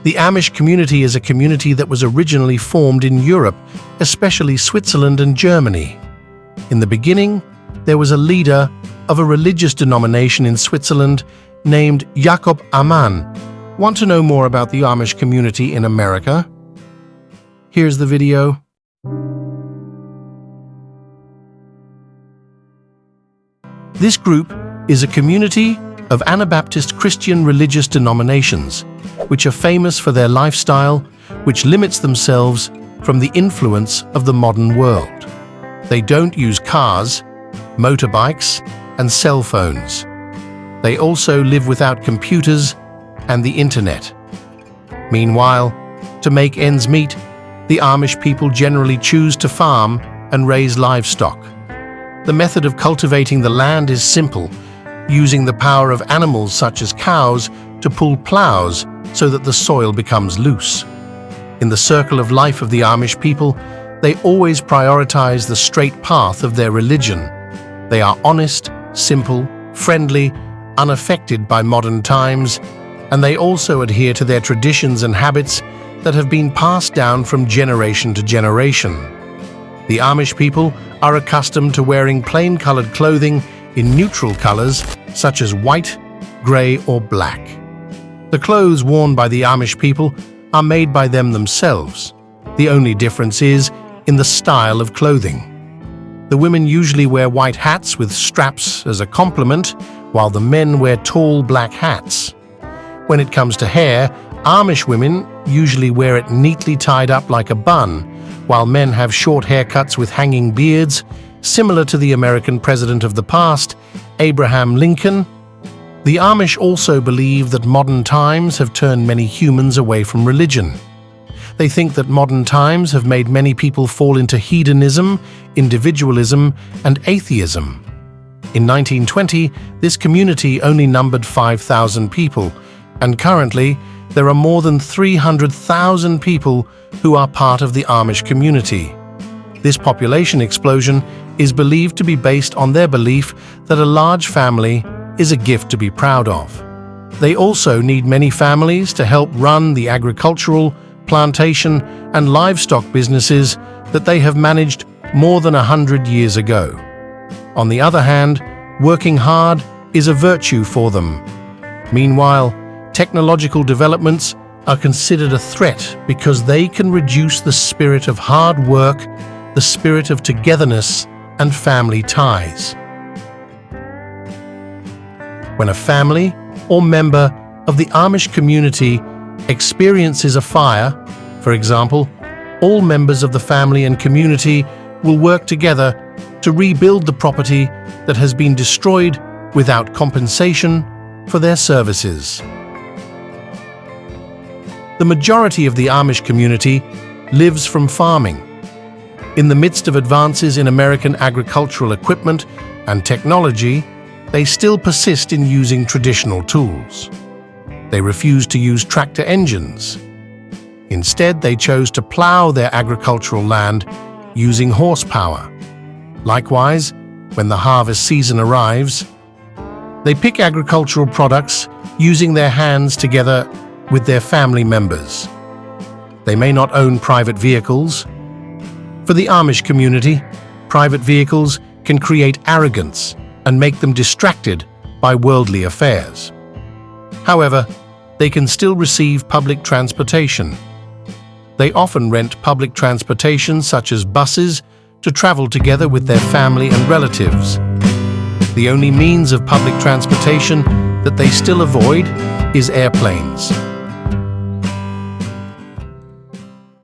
The Amish community is a community that was originally formed in Europe, especially Switzerland and Germany. In the beginning, there was a leader of a religious denomination in Switzerland named Jakob Ammann. Want to know more about the Amish community in America? Here's the video. This group is a community of Anabaptist Christian religious denominations, which are famous for their lifestyle, which limits themselves from the influence of the modern world. They don't use cars, motorbikes, and cell phones. They also live without computers and the internet. Meanwhile, to make ends meet, the Amish people generally choose to farm and raise livestock. The method of cultivating the land is simple, using the power of animals such as cows to pull plows so that the soil becomes loose. In the circle of life of the Amish people, they always prioritize the straight path of their religion. They are honest, simple, friendly, unaffected by modern times, and they also adhere to their traditions and habits that have been passed down from generation to generation. The Amish people are accustomed to wearing plain-colored clothing in neutral colors such as white, gray, or black. The clothes worn by the Amish people are made by them themselves. The only difference is in the style of clothing. The women usually wear white hats with straps as a complement, while the men wear tall black hats. When it comes to hair, Amish women usually wear it neatly tied up like a bun, while men have short haircuts with hanging beards, similar to the American president of the past, Abraham Lincoln. The Amish also believe that modern times have turned many humans away from religion. They think that modern times have made many people fall into hedonism, individualism, and atheism. In 1920, this community only numbered 5,000 people, and currently there are more than 300,000 people who are part of the Amish community. This population explosion is believed to be based on their belief that a large family is a gift to be proud of. They also need many families to help run the agricultural, plantation, and livestock businesses that they have managed more than 100 years ago. On the other hand, working hard is a virtue for them. Meanwhile, technological developments are considered a threat because they can reduce the spirit of hard work, the spirit of togetherness, and family ties. When a family or member of the Amish community experiences a fire, for example, all members of the family and community will work together to rebuild the property that has been destroyed without compensation for their services. The majority of the Amish community lives from farming. In the midst of advances in American agricultural equipment and technology, they still persist in using traditional tools. They refuse to use tractor engines. Instead, they chose to plow their agricultural land using horsepower. Likewise, when the harvest season arrives, they pick agricultural products using their hands together with their family members. They may not own private vehicles. For the Amish community, private vehicles can create arrogance and make them distracted by worldly affairs. However, they can still receive public transportation. They often rent public transportation such as buses to travel together with their family and relatives. The only means of public transportation that they still avoid is airplanes.